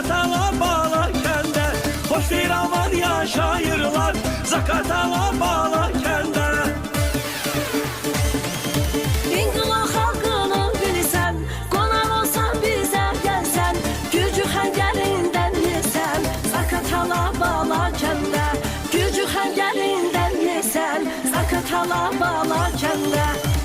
Zakatala bağla kende, hoş bir aman yaşayırlar. Zakatala bağla kende. İnqilab xalqını bilirsən, qonaq olsan bizə gəlsən, gücü xəngəlindən yesən, Zakatala bağla kəndə, gücü xəngəlindən yesən, Zakatala bağla kəndə.